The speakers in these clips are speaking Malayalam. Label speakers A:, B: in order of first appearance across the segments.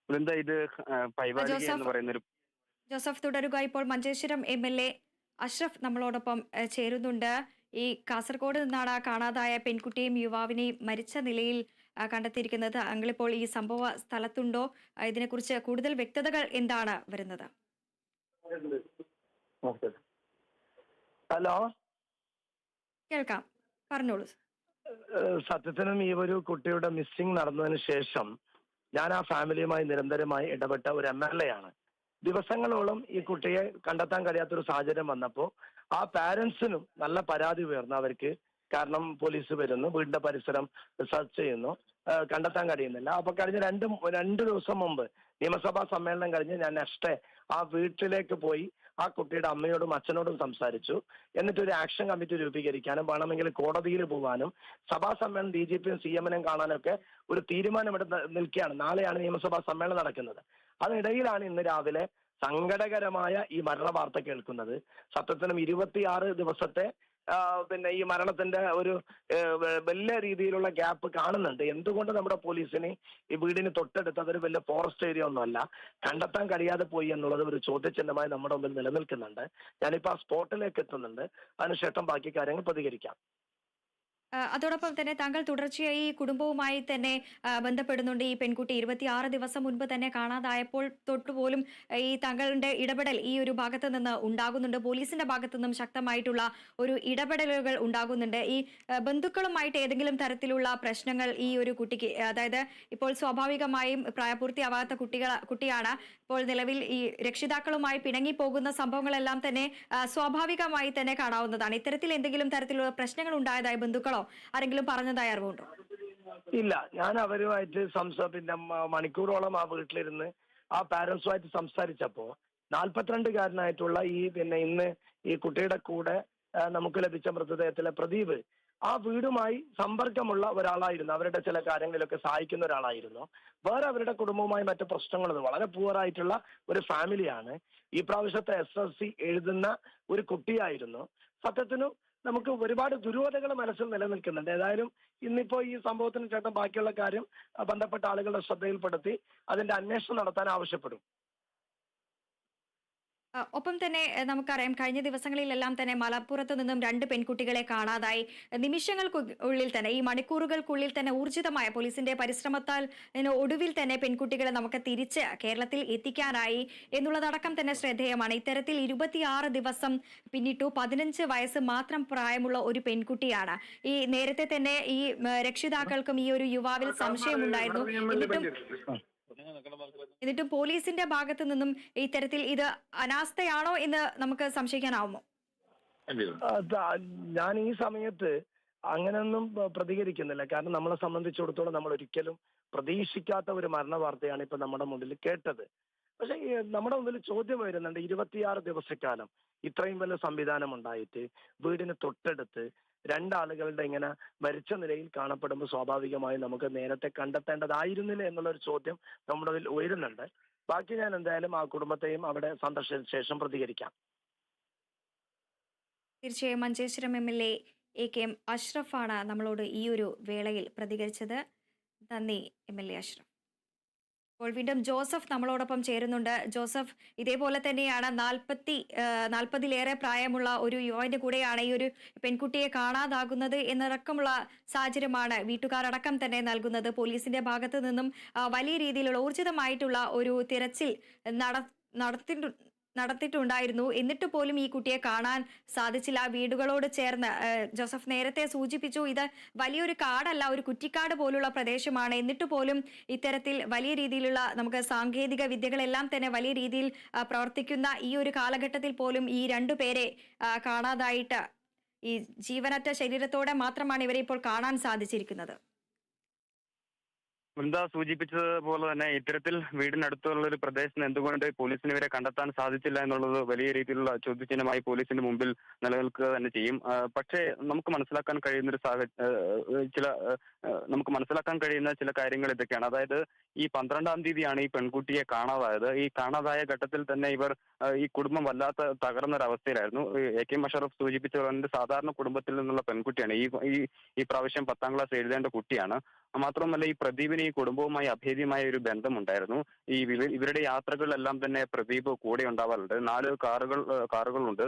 A: വൃന്ദ, ഇത് പൈവാലിക എന്ന്
B: ജോസഫ്
A: പറയുന്ന ഒരു
B: ജോസഫ് തുടരുക. ഇപ്പോൾ മഞ്ചേശ്വരം എം.എൽ.എ. അഷ്റഫ് നമ്മളോടൊപ്പം ചേരുന്നുണ്ട്. ഈ കാസർഗോഡ് നിന്നാണ് കാണാതായ പെൺകുട്ടിയും യുവാവിനെയും മരിച്ച നിലയിൽ കണ്ടെത്തിയിരിക്കുന്നത്. താങ്കളിപ്പോൾ ഈ സംഭവ സ്ഥലത്തുണ്ടോ? ഇതിനെക്കുറിച്ച് കൂടുതൽ വ്യക്തതകൾ എന്താണ് വരുന്നത്?
C: ഹലോ,
B: കേൾക്കാം, പറഞ്ഞോളൂ.
C: സത്യത്തിനും ഈ ഒരു കുട്ടിയുടെ മിസ്സിംഗ് നടന്നതിന് ശേഷം ഞാൻ ആ ഫാമിലിയുമായി നിരന്തരമായി ഇടപെട്ട ഒരു MLA ആണ്. ദിവസങ്ങളോളം ഈ കുട്ടിയെ കണ്ടെത്താൻ കഴിയാത്തൊരു സാഹചര്യം വന്നപ്പോൾ ആ പാരന്റ്സിനും നല്ല പരാതി ഉയർന്നു അവർക്ക്. കാരണം പോലീസ് വരുന്നു, വീടിന്റെ പരിസരം സെർച്ച് ചെയ്യുന്നു, കണ്ടെത്താൻ കഴിയുന്നില്ല. അപ്പൊ കഴിഞ്ഞ രണ്ട് ദിവസം മുമ്പ് നിയമസഭാ സമ്മേളനം കഴിഞ്ഞ് ഞാൻ നെക്സ്റ്റ് ആ വീട്ടിലേക്ക് പോയി ആ കുട്ടിയുടെ അമ്മയോടും അച്ഛനോടും സംസാരിച്ചു. എന്നിട്ട് ഒരു ആക്ഷൻ കമ്മിറ്റി രൂപീകരിക്കാനും വേണമെങ്കിൽ കോടതിയിൽ പോകാനും സഭാ സമ്മേളനം DGPയും CM-നെയും കാണാനൊക്കെ ഒരു തീരുമാനം എടുത്ത് നിൽക്കുകയാണ്. നാളെയാണ് നിയമസഭാ സമ്മേളനം നടക്കുന്നത്. അതിനിടയിലാണ് ഇന്ന് രാവിലെ സങ്കടകരമായ ഈ മരണ വാർത്ത കേൾക്കുന്നത്. സത്യത്തിനും 26 ദിവസത്തെ പിന്നെ ഈ മരണത്തിന്റെ ഒരു വലിയ രീതിയിലുള്ള ഗ്യാപ്പ് കാണുന്നുണ്ട്. എന്തുകൊണ്ട് നമ്മുടെ പോലീസിന് ഈ വീടിന് തൊട്ടടുത്ത് അതൊരു വലിയ ഫോറസ്റ്റ് ഏരിയ ഒന്നുമല്ല കണ്ടെത്താൻ കഴിയാതെ പോയി എന്നുള്ളത് ഒരു ചോദ്യചിഹ്നമായി നമ്മുടെ മുമ്പിൽ നിലനിൽക്കുന്നുണ്ട്. ഞാനിപ്പോൾ ആ സ്പോട്ടിലേക്ക് എത്തുന്നുണ്ട്. അതിനുശേഷം ബാക്കി കാര്യങ്ങൾ പ്രതികരിക്കാം.
B: അതോടൊപ്പം തന്നെ താങ്കൾ തുടർച്ചയായി ഈ കുടുംബവുമായി തന്നെ ബന്ധപ്പെടുന്നുണ്ട്. ഈ പെൺകുട്ടി 26 ദിവസം മുൻപ് തന്നെ കാണാതായപ്പോൾ തൊട്ടുപോലും ഈ താങ്കളുടെ ഇടപെടൽ ഈ ഒരു ഭാഗത്ത് നിന്ന് ഉണ്ടാകുന്നുണ്ട്. പോലീസിന്റെ ഭാഗത്തു നിന്നും ശക്തമായിട്ടുള്ള ഒരു ഇടപെടലുകൾ ഉണ്ടാകുന്നുണ്ട്. ഈ ബന്ധുക്കളുമായിട്ട് ഏതെങ്കിലും തരത്തിലുള്ള പ്രശ്നങ്ങൾ ഈ ഒരു കുട്ടിക്ക്, അതായത് ഇപ്പോൾ സ്വാഭാവികമായും പ്രായപൂർത്തിയാവാത്ത കുട്ടിയാണ്. ഇപ്പോൾ നിലവിൽ ഈ രക്ഷിതാക്കളുമായി പിണങ്ങിപ്പോകുന്ന സംഭവങ്ങളെല്ലാം തന്നെ സ്വാഭാവികമായി തന്നെ കാണാവുന്നതാണ്. ഇത്തരത്തിൽ എന്തെങ്കിലും തരത്തിലുള്ള പ്രശ്നങ്ങൾ ഉണ്ടായതായി ബന്ധുക്കളോ ആരെങ്കിലും പറഞ്ഞതായി അറിവുണ്ടോ?
C: ഇല്ല, ഞാൻ അവരുമായിട്ട് പിന്നെ മണിക്കൂറോളം ആ വീട്ടിലിരുന്ന് ആ പാരന്റ്സുമായിട്ട് സംസാരിച്ചപ്പോ 42-കാരനായിട്ടുള്ള ഇന്ന് ഈ കുട്ടിയുടെ കൂടെ നമുക്ക് ലഭിച്ച മൃതദേഹത്തിലെ പ്രദീപ് ആ വീടുമായി സമ്പർക്കമുള്ള ഒരാളായിരുന്നു. അവരുടെ ചില കാര്യങ്ങളിലൊക്കെ സഹായിക്കുന്ന ഒരാളായിരുന്നു. വേറെ അവരുടെ കുടുംബവുമായി മറ്റു പ്രശ്നങ്ങളൊന്നും, വളരെ പൂവറായിട്ടുള്ള ഒരു ഫാമിലിയാണ്. ഈ പ്രാവശ്യത്തെ SSC എഴുതുന്ന ഒരു കുട്ടിയായിരുന്നു. സത്യത്തിനും നമുക്ക് ഒരുപാട് ദുരൂഹതകൾ മനസ്സിൽ നിലനിൽക്കുന്നുണ്ട്. ഏതായാലും ഇന്നിപ്പോ ഈ സംഭവത്തിന് ശേഷം ബാക്കിയുള്ള കാര്യം ബന്ധപ്പെട്ട ആളുകളുടെ ശ്രദ്ധയിൽപ്പെടുത്തി അതിന്റെ അന്വേഷണം നടത്താൻ ആവശ്യപ്പെടും.
B: ഒപ്പം തന്നെ നമുക്കറിയാം, കഴിഞ്ഞ ദിവസങ്ങളിലെല്ലാം തന്നെ മലപ്പുറത്ത് നിന്നും 2 പെൺകുട്ടികളെ കാണാതായി. നിമിഷങ്ങൾക്കുള്ളിൽ തന്നെ, ഈ മണിക്കൂറുകൾക്കുള്ളിൽ തന്നെ ഊർജിതമായ പോലീസിന്റെ പരിശ്രമത്താൽ ഒടുവിൽ തന്നെ പെൺകുട്ടികളെ നമുക്ക് തിരിച്ച് കേരളത്തിൽ എത്തിക്കാനായി എന്നുള്ളതടക്കം തന്നെ ശ്രദ്ധേയമാണ്. ഇത്തരത്തിൽ 26 ദിവസം പിന്നിട്ടു. 15 വയസ്സ് മാത്രം പ്രായമുള്ള ഒരു പെൺകുട്ടിയാണ്. ഈ നേരത്തെ തന്നെ ഈ രക്ഷിതാക്കൾക്കും ഈ ഒരു യുവാവിൽ സംശയമുണ്ടായിരുന്നു. എന്നിട്ടും പോലീസിന്റെ ഭാഗത്തു നിന്നും ഇത്തരത്തിൽ ഇത് അനാസ്ഥയാണോ എന്ന് നമുക്ക് സംശയിക്കാനാവുമോ?
C: ഞാൻ ഈ സമയത്ത് അങ്ങനെയൊന്നും പ്രതികരിക്കുന്നില്ല. കാരണം നമ്മളെ സംബന്ധിച്ചിടത്തോളം നമ്മൾ ഒരിക്കലും പ്രതീക്ഷിക്കാത്ത ഒരു മരണ വാർത്തയാണ് ഇപ്പൊ നമ്മുടെ മുന്നിൽ കേട്ടത്. പക്ഷെ നമ്മുടെ മുന്നിൽ ചോദ്യം വരുന്നുണ്ട്, 26 ദിവസക്കാലം ഇത്രയും വലിയ സംവിധാനം ഉണ്ടായിട്ട് വീടിന് തൊട്ടടുത്ത് രണ്ടാളുകളുടെ ഇങ്ങനെ മരിച്ച നിലയിൽ കാണപ്പെടുമ്പോൾ സ്വാഭാവികമായും നമുക്ക് നേരത്തെ കണ്ടെത്തേണ്ടതായിരുന്നില്ല എന്നുള്ളൊരു ചോദ്യം നമ്മുടെ മുന്നിൽ ഉയരുന്നുണ്ട്. ബാക്കി ഞാൻ എന്തായാലും ആ കുടുംബത്തെയും അവിടെ സന്ദർശിച്ച ശേഷം പ്രതികരിക്കാം.
B: തീർച്ചയായും മഞ്ചേശ്വരം MLA AKM അഷ്റഫാണ് നമ്മളോട് ഈ ഒരു വേളയിൽ പ്രതികരിച്ചത്. നന്ദി MLA അഷ്റഫ്. ഇപ്പോൾ വീണ്ടും ജോസഫ് നമ്മളോടൊപ്പം ചേരുന്നുണ്ട്. ജോസഫ്, ഇതേപോലെ തന്നെയാണ് 40-ലേറെ പ്രായമുള്ള ഒരു യുവാവിന്റെ കൂടെയാണ് ഈ ഒരു പെൺകുട്ടിയെ കാണാതാകുന്നത് എന്നടക്കമുള്ള സാഹചര്യമാണ് വീട്ടുകാരടക്കം തന്നെ നൽകുന്നത്. പോലീസിന്റെ ഭാഗത്തു നിന്നും വലിയ രീതിയിലുള്ള ഊർജിതമായിട്ടുള്ള ഒരു തിരച്ചിൽ നടത്തിയിട്ടുണ്ടായിരുന്നു. എന്നിട്ട് പോലും ഈ കുട്ടിയെ കാണാൻ സാധിച്ചില്ല. വീടുകളോട് ചേർന്ന് ജോസഫ് നേരത്തെ സൂചിപ്പിച്ചു, ഇത് വലിയൊരു കാടല്ല, ഒരു കുറ്റിക്കാട് പോലുള്ള പ്രദേശമാണ്. എന്നിട്ട് പോലും ഇത്തരത്തിൽ വലിയ രീതിയിലുള്ള നമുക്ക് സാങ്കേതിക വിദ്യകളെല്ലാം തന്നെ വലിയ രീതിയിൽ പ്രവർത്തിക്കുന്ന ഈ ഒരു കാലഘട്ടത്തിൽ പോലും ഈ 2 പേരെ കാണാതായിട്ട് ഈ ജീവനറ്റ ശരീരത്തോടെ മാത്രമാണ് ഇവരെ ഇപ്പോൾ കാണാൻ സാധിച്ചിരിക്കുന്നത്.
A: വൃന്ദ സൂചിപ്പിച്ചതുപോലെ തന്നെ ഇത്തരത്തിൽ വീടിനടുത്തുള്ള ഒരു പ്രദേശത്ത് എന്തുകൊണ്ട് പോലീസിന് ഇവരെ കണ്ടെത്താൻ സാധിച്ചില്ല എന്നുള്ളത് വലിയ രീതിയിലുള്ള ചോദ്യചിഹ്നമായി പോലീസിന്റെ മുമ്പിൽ നിലനിൽക്കുക തന്നെ ചെയ്യും. പക്ഷേ നമുക്ക് മനസ്സിലാക്കാൻ കഴിയുന്ന നമുക്ക് മനസ്സിലാക്കാൻ കഴിയുന്ന ചില കാര്യങ്ങൾ ഇതൊക്കെയാണ്. അതായത് ഈ 12-ാം തീയതിയാണ് ഈ പെൺകുട്ടിയെ കാണാതായത്. ഈ കാണാതായ ഘട്ടത്തിൽ തന്നെ ഇവർ ഈ കുടുംബം വല്ലാത്ത തകർന്നൊരവസ്ഥയിലായിരുന്നു. AKM അഷ്റഫ് സൂചിപ്പിച്ച സാധാരണ കുടുംബത്തിൽ നിന്നുള്ള പെൺകുട്ടിയാണ്. ഈ പ്രാവശ്യം 10ാം ക്ലാസ് എഴുതേണ്ട കുട്ടിയാണ്. മാത്രമല്ല ഈ പ്രദീപിന് ഈ കുടുംബവുമായി അഭേദ്യമായ ഒരു ബന്ധമുണ്ടായിരുന്നു. ഇവരുടെ യാത്രകളിലെല്ലാം തന്നെ പ്രദീപ് കൂടെ ഉണ്ടാവാറുണ്ട്. 4 കാറുകളുണ്ട്.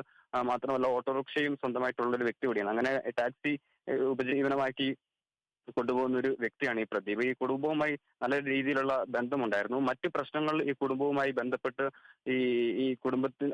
A: മാത്രമല്ല ഓട്ടോറിക്ഷയും സ്വന്തമായിട്ടുള്ള ഒരു വ്യക്തി കൂടിയാണ്. അങ്ങനെ ടാക്സി ഉപജീവനമാക്കി കൊണ്ടുപോകുന്ന ഒരു വ്യക്തിയാണ് ഈ പ്രദീപ്. ഈ കുടുംബവുമായി നല്ല രീതിയിലുള്ള ബന്ധമുണ്ടായിരുന്നു. മറ്റു പ്രശ്നങ്ങൾ ഈ കുടുംബവുമായി ബന്ധപ്പെട്ട് ഈ ഈ കുടുംബത്തിന്